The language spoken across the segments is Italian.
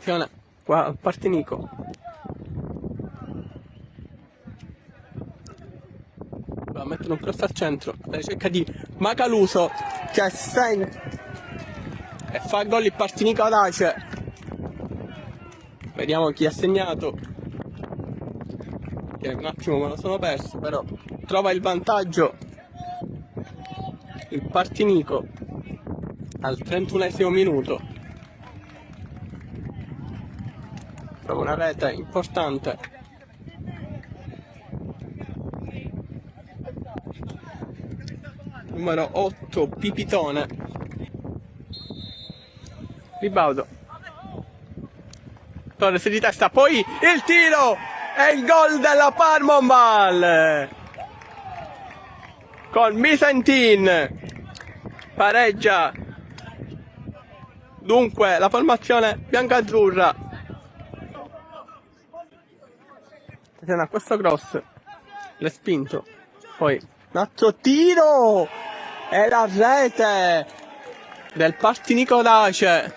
Attenzione qua al Partinico. Va a mettere un cross al centro alla ricerca di Macaluso che segna e fa gol il Partinico Dace. Vediamo chi ha segnato, che un attimo me lo sono perso, però trova il vantaggio il Partinico al 31esimo minuto. Trova una rete importante. Numero 8 Pipitone. Ribaudo. Torres di testa, poi il tiro e il gol della Parmonval con Misentin. Pareggia dunque la formazione biancazzurra. Attenzione a questo cross, respinto, poi un altro tiro e la rete del Partinico Dace.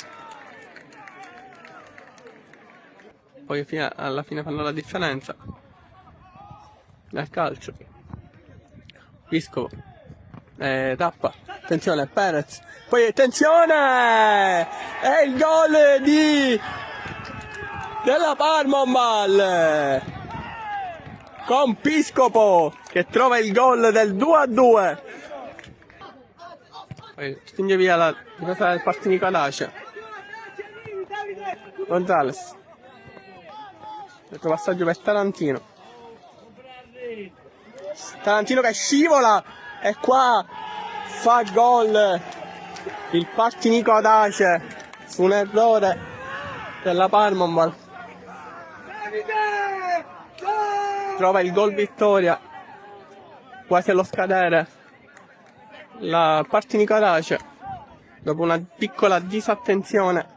Poi alla fine fanno la differenza nel calcio. Piscopo tappa, attenzione Perez, poi attenzione è il gol della Parmonval con Piscopo che trova il gol del 2-2. Poi spinge via la difesa del Partinico Dace. Gonzales, detto passaggio per Tarantino che scivola e qua fa gol il Partinico Dace su un errore della Parmonval. Trova il gol vittoria quasi allo scadere la Partinico Dace dopo una piccola disattenzione